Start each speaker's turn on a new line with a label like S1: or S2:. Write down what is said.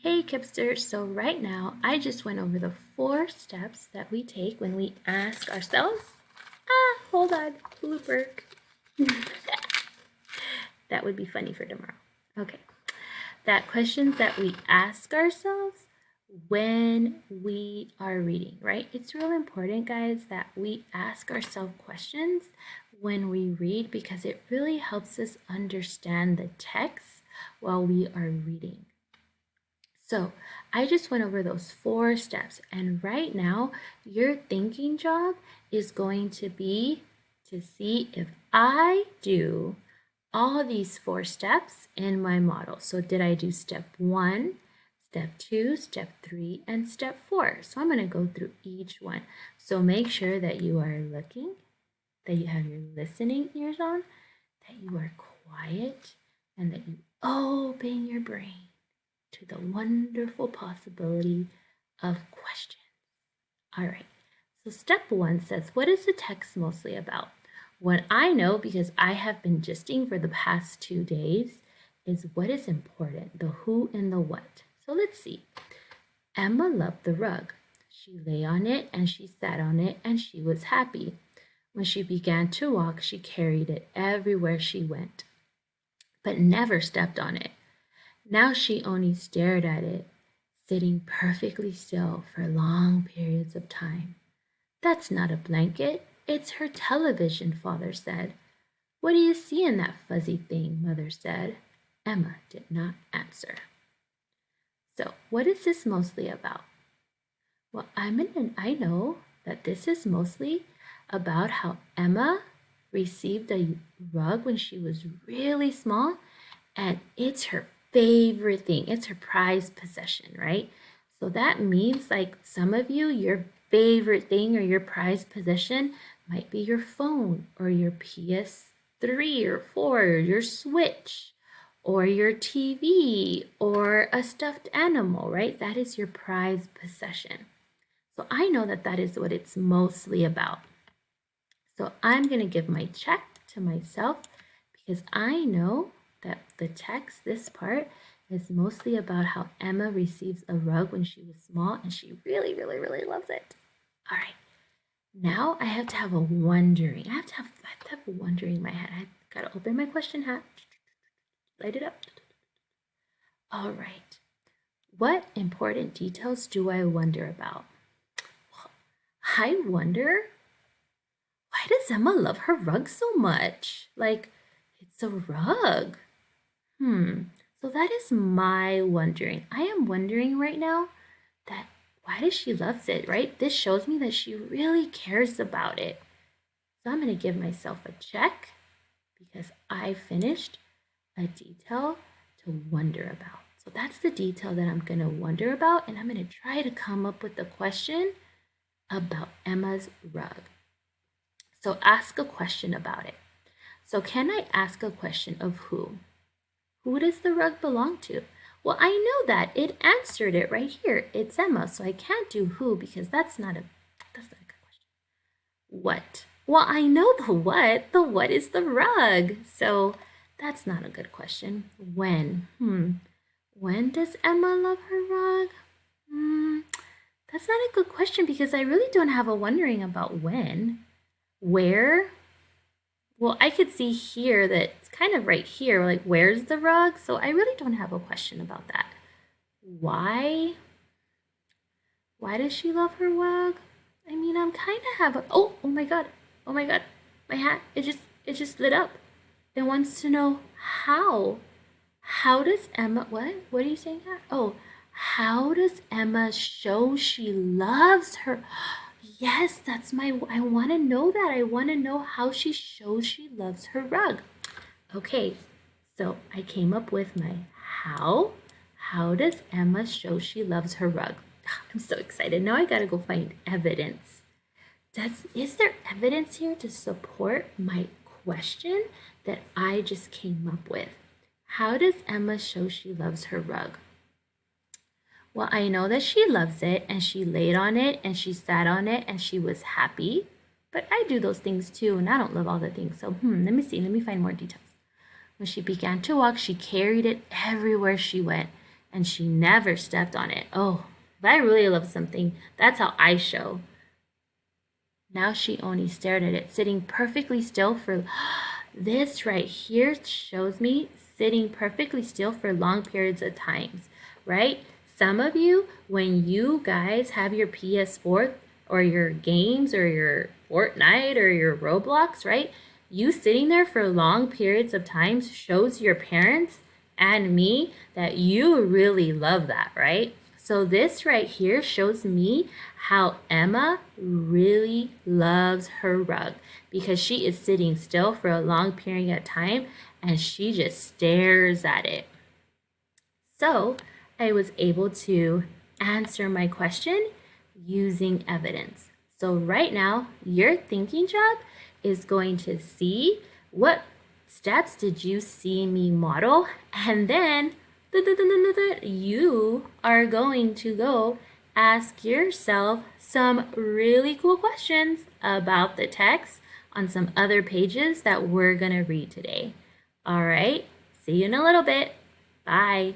S1: Hey Kipster, so right now I just went over the 4 steps that we take when we ask ourselves, hold on, blooper. That would be funny for tomorrow. Okay, that questions that we ask ourselves when we are reading, right? It's real important, guys, that we ask ourselves questions when we read because it really helps us understand the text while we are reading. So I just went over those 4 steps, and right now your thinking job is going to be to see if I do all these 4 steps in my model. So did I do step 1, step 2, step 3, and step 4? So I'm going to go through each one. So make sure that you are looking, that you have your listening ears on, that you are quiet, and that you open your brain to the wonderful possibility of questions. All right, so step 1 says, what is the text mostly about? What I know, because I have been gisting for the past 2 days, is what is important, the who and the what. So let's see. Emma loved the rug. She lay on it and she sat on it and she was happy. When she began to walk, she carried it everywhere she went, but never stepped on it. Now she only stared at it, sitting perfectly still for long periods of time. That's not a blanket, it's her television, Father said. What do you see in that fuzzy thing, Mother said. Emma did not answer. So, what is this mostly about? Well, I know that this is mostly about how Emma received a rug when she was really small, and it's her favorite thing. It's her prized possession, right? So that means, like, some of you, your favorite thing or your prized possession might be your phone or your PS3 or 4 or your Switch or your TV or a stuffed animal, right? That is your prized possession. So I know that that is what it's mostly about. So I'm going to give my check to myself because I know that the text, this part, is mostly about how Emma receives a rug when she was small and she really, really, really loves it. All right. Now I have to have a wondering. I have to have a wondering in my head. I've got to open my question hat. Light it up. All right. What important details do I wonder about? I wonder, why does Emma love her rug so much? Like, it's a rug. So that is my wondering. I am wondering right now that why does she loves it, right? This shows me that she really cares about it. So I'm going to give myself a check because I finished a detail to wonder about. So that's the detail that I'm going to wonder about, and I'm going to try to come up with a question about Emma's rug. So ask a question about it. So can I ask a question of who? Who does the rug belong to? Well, I know that. It answered it right here. It's Emma, so I can't do who because that's not a good question. What? Well, I know the what. The what is the rug. So that's not a good question. When? When does Emma love her rug? That's not a good question because I really don't have a wondering about when. Where? Well, I could see here that it's kind of right here, like where's the rug? So I really don't have a question about that. Why? Why does she love her rug? I mean, I'm kind of have a, oh my God, my hat, it just lit up. It wants to know how. How does Emma, what are you saying, Kat? Oh, how does Emma show she loves her? Yes, that's I want to know that. I want to know how she shows she loves her rug. Okay, so I came up with my how. How does Emma show she loves her rug? I'm so excited. Now I gotta go find evidence. Is there evidence here to support my question that I just came up with? How does Emma show she loves her rug? Well, I know that she loves it and she laid on it and she sat on it and she was happy. But I do those things too and I don't love all the things. So, let me see. Let me find more details. When she began to walk, she carried it everywhere she went, and she never stepped on it. Oh, if I really love something, that's how I show. Now she only stared at it, sitting perfectly still for this right here shows me sitting perfectly still for long periods of times, right? Some of you, when you guys have your PS4 or your games or your Fortnite or your Roblox, right? You sitting there for long periods of time shows your parents and me that you really love that, right? So this right here shows me how Emma really loves her rug because she is sitting still for a long period of time and she just stares at it. So I was able to answer my question using evidence. So right now, your thinking job is going to see what steps did you see me model, and then you are going to go ask yourself some really cool questions about the text on some other pages that we're going to read today. All right, see you in a little bit. Bye.